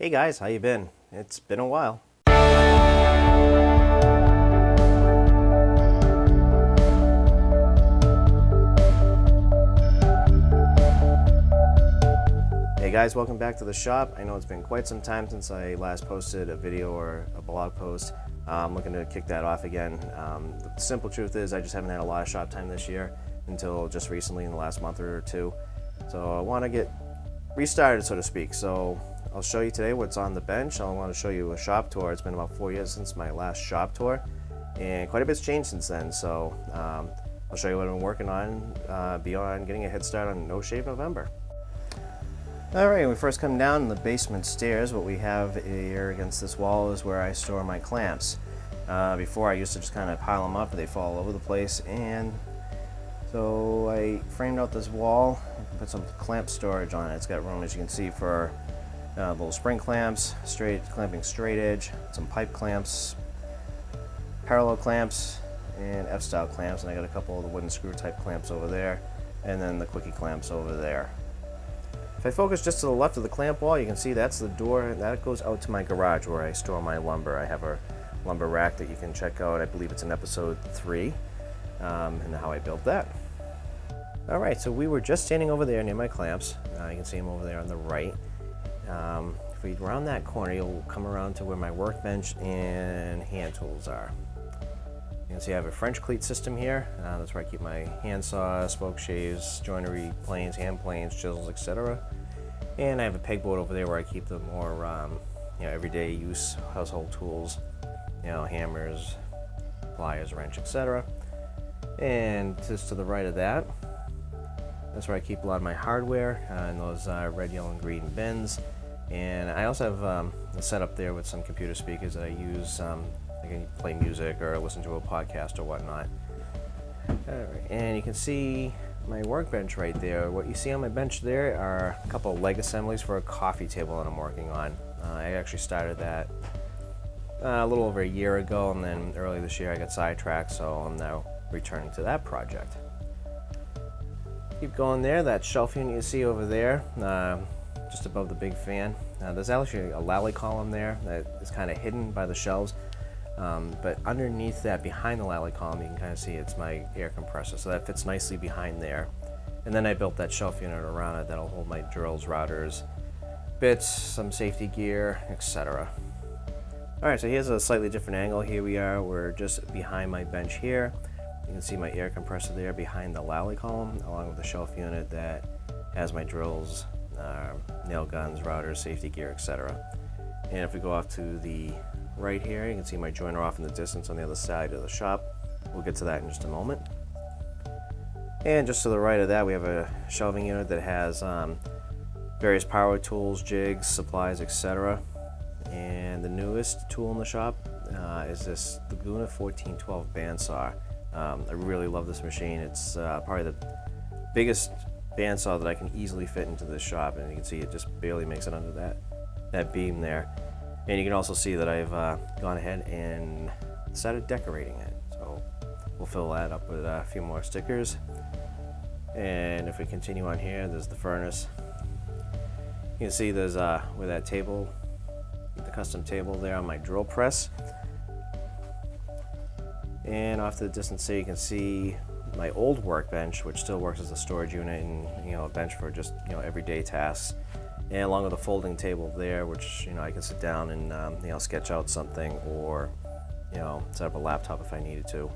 Hey guys, how you been? It's been a while. Hey guys, welcome back to the shop. I know it's been quite some time since I last posted a video or a blog post. I'm looking to kick that off again. The simple truth is I just haven't had a lot of shop time this year until just recently in the last month or two. So I want to get restarted, so to speak. So I'll show you today what's on the bench. I want to show you a shop tour. It's been about 4 years since my last shop tour, and quite a bit's changed since then. So I'll show you what I've been working on beyond getting a head start on No Shave November. Alright, when we first come down the basement stairs, what we have here against this wall is where I store my clamps. Before I used to just kind of pile them up, but they fall all over the place, and so I framed out this wall and put some clamp storage on it. It's got room, as you can see, for little spring clamps, clamping straight edge, some pipe clamps, parallel clamps, and F-style clamps, and I got a couple of the wooden screw type clamps over there, and then the quickie clamps over there. If I focus just to the left of the clamp wall, you can see that's the door that goes out to my garage where I store my lumber. I have a lumber rack that you can check out. I believe it's in episode 3, and how I built that. Alright, so we were just standing over there near my clamps. You can see them over there on the right. If we round that corner, you'll come around to where my workbench and hand tools are. You can see I have a French cleat system here. That's where I keep my hand saws, spoke shaves, joinery planes, hand planes, chisels, etc. And I have a pegboard over there where I keep the more everyday use household tools, hammers, pliers, wrench, etc. And just to the right of that, that's where I keep a lot of my hardware in those red, yellow, and green bins. And I also have a setup there with some computer speakers that I use. I can play music or listen to a podcast or whatnot. Alright, and you can see my workbench right there. What you see on my bench there are a couple of leg assemblies for a coffee table that I'm working on. I actually started that a little over a year ago, and then early this year I got sidetracked, so I'm now returning to that project. Keep going there. That shelf unit you see over there, just above the big fan. There's actually a lally column there that is kind of hidden by the shelves. But underneath that, behind the lally column, you can kind of see it's my air compressor, so that fits nicely behind there. And then I built that shelf unit around it that'll hold my drills, routers, bits, some safety gear, etc. Alright, so here's a slightly different angle. Here we're just behind my bench here. You can see my air compressor there behind the lally column, along with the shelf unit that has my drills, nail guns, routers, safety gear, etc. And if we go off to the right here, you can see my joiner off in the distance on the other side of the shop. We'll get to that in just a moment. And just to the right of that, we have a shelving unit that has various power tools, jigs, supplies, etc. And the newest tool in the shop is this Laguna 1412 bandsaw. I really love this machine. It's probably the biggest bandsaw that I can easily fit into this shop, and you can see it just barely makes it under that beam there. And you can also see that I've gone ahead and started decorating it. So we'll fill that up with a few more stickers. And if we continue on here, there's the furnace. You can see there's where that table, the custom table there on my drill press. And off to the distance there, you can see my old workbench, which still works as a storage unit and a bench for just everyday tasks. And along with a folding table there, which I can sit down and sketch out something, or set up a laptop if I needed to.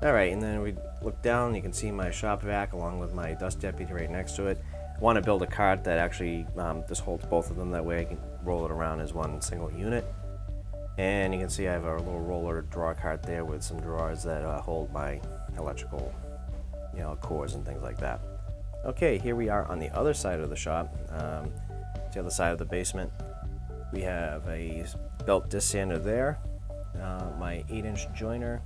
All right, and then we look down. You can see my shop vac along with my dust deputy right next to it. I want to build a cart that actually just holds both of them. That way I can roll it around as one single unit. And you can see I have a little roller drawer cart there with some drawers that hold my electrical, cords and things like that. Okay, here we are on the other side of the shop, the other side of the basement. We have a belt disc sander there, my 8-inch joiner,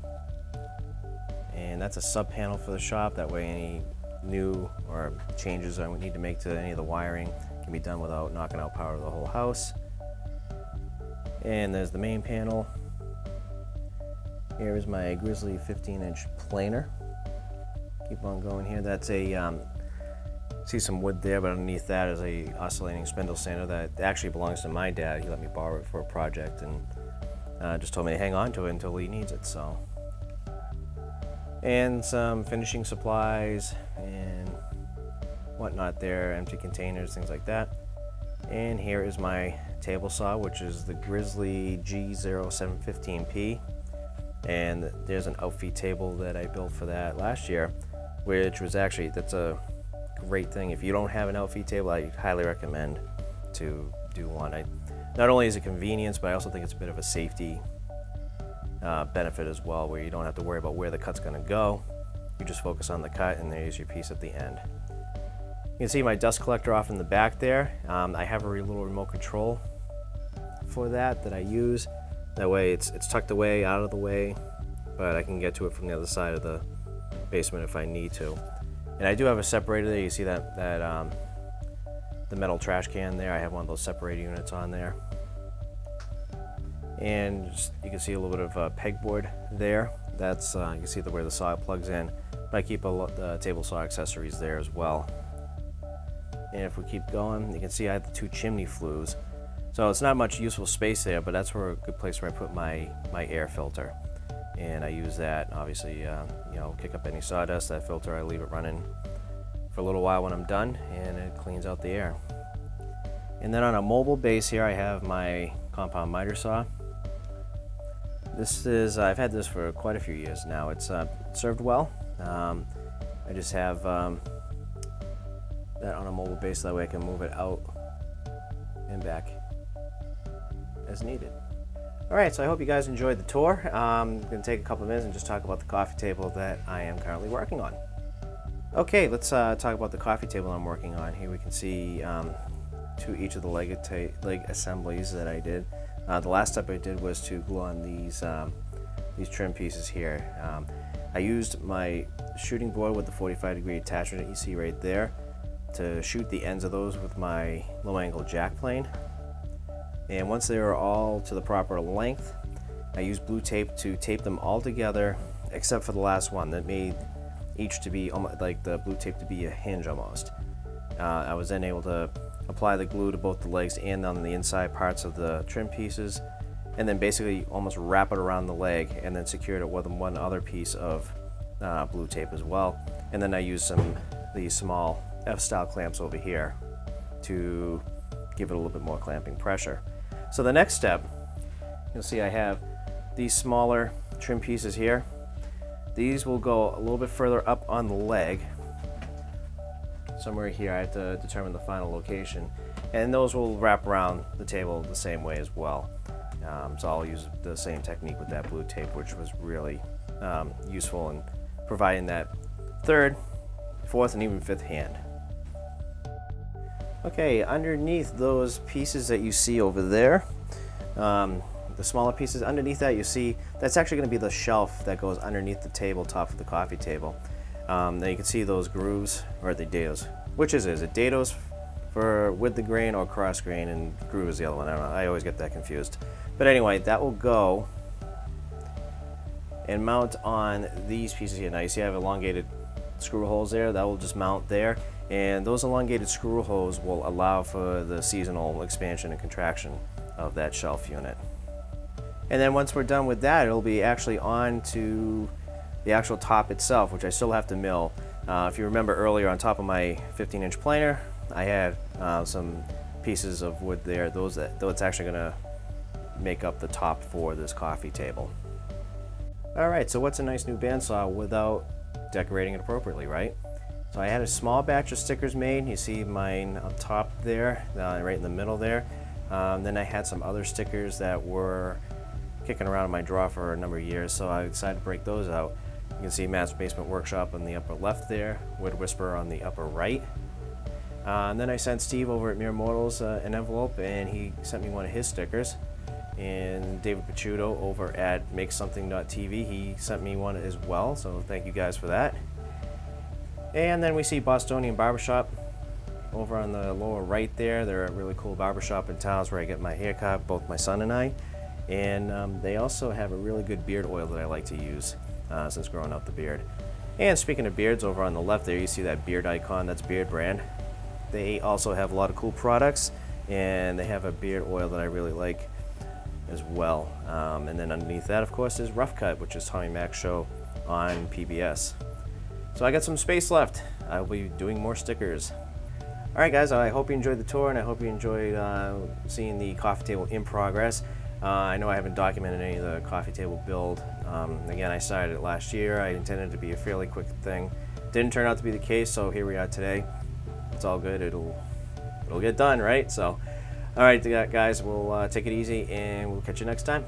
and that's a sub panel for the shop. That way any new or changes I would need to make to any of the wiring can be done without knocking out power to the whole house. And there's the main panel. Here is my Grizzly 15-inch planer. Keep on going here. That's a See some wood there, but underneath that is a oscillating spindle sander that actually belongs to my dad. He let me borrow it for a project and just told me to hang on to it until he needs it. So, and some finishing supplies and whatnot there, empty containers, things like that. And here is my table saw, which is the Grizzly G0715P. And there's an outfeed table that I built for that last year, which was actually, that's a great thing. If you don't have an outfeed table, I highly recommend to do one. Not only is it convenience, but I also think it's a bit of a safety benefit as well, where you don't have to worry about where the cut's going to go. You just focus on the cut, and there's your piece at the end. You can see my dust collector off in the back there. I have a little remote control for that I use. That way it's tucked away, out of the way, but I can get to it from the other side of the basement if I need to. And I do have a separator there. You see that the metal trash can there. I have one of those separator units on there. And you can see a little bit of pegboard there. That's you can see where the saw plugs in. But I keep the table saw accessories there as well. And if we keep going, you can see I have the 2 chimney flues. So it's not much useful space there, but that's where a good place where I put my air filter. And I use that, obviously, you know, kick up any sawdust. That filter, I leave it running for a little while when I'm done, and it cleans out the air. And then on a mobile base here, I have my compound miter saw. This is, I've had this for quite a few years now. It's served well. I just have that on a mobile base, that way I can move it out and back as needed. Alright, so I hope you guys enjoyed the tour. I'm going to take a couple of minutes and just talk about the coffee table that I am currently working on. Okay, let's talk about the coffee table I'm working on. Here we can see to each of the leg assemblies that I did. The last step I did was to glue on these trim pieces here. I used my shooting board with the 45-degree attachment that you see right there to shoot the ends of those with my low-angle jack plane. And once they were all to the proper length, I used blue tape to tape them all together, except for the last one that made each to be almost like the blue tape to be a hinge almost. I was then able to apply the glue to both the legs and on the inside parts of the trim pieces, and then basically almost wrap it around the leg and then secured it with one other piece of blue tape as well. And then I used these small F-style clamps over here to give it a little bit more clamping pressure. So the next step, you'll see I have these smaller trim pieces here. These will go a little bit further up on the leg. Somewhere here I have to determine the final location. And those will wrap around the table the same way as well. So I'll use the same technique with that blue tape, which was really useful in providing that third, fourth, and even fifth hand. Okay, underneath those pieces that you see over there, the smaller pieces, underneath that you see, that's actually going to be the shelf that goes underneath the tabletop of the coffee table. Now you can see those grooves, or the dados. Which is it dados for with the grain or cross grain, and groove is the other one? I don't know, I always get that confused. But anyway, that will go and mount on these pieces here. Now you see I have elongated screw holes there, that will just mount there. And those elongated screw holes will allow for the seasonal expansion and contraction of that shelf unit. And then once we're done with that, it'll be actually on to the actual top itself, which I still have to mill. If you remember earlier, on top of my 15-inch planer, I had some pieces of wood there. That's actually going to make up the top for this coffee table. Alright, so what's a nice new bandsaw without decorating it appropriately, right? So I had a small batch of stickers made. You see mine up top there, right in the middle there. Then I had some other stickers that were kicking around in my drawer for a number of years, so I decided to break those out. You can see Matt's Basement Workshop on the upper left there, Wood Whisperer on the upper right. And then I sent Steve over at Mere Mortals an envelope, and he sent me one of his stickers. And David Picciuto over at MakeSomething.tv, he sent me one as well, so thank you guys for that. And then we see Bostonian Barbershop over on the lower right there. They're a really cool barbershop in town where I get my hair cut, both my son and I. And they also have a really good beard oil that I like to use since growing out the beard. And speaking of beards, over on the left there you see that beard icon, that's Beard Brand. They also have a lot of cool products, and they have a beard oil that I really like as well. And then underneath that, of course, is Rough Cut, which is Tommy Mac's show on PBS. So I got some space left. I'll be doing more stickers. All right, guys, I hope you enjoyed the tour, and I hope you enjoyed seeing the coffee table in progress. I know I haven't documented any of the coffee table build. Again, I started it last year. I intended it to be a fairly quick thing. Didn't turn out to be the case, so here we are today. It's all good. It'll get done, right? So, all right, guys, we'll take it easy, and we'll catch you next time.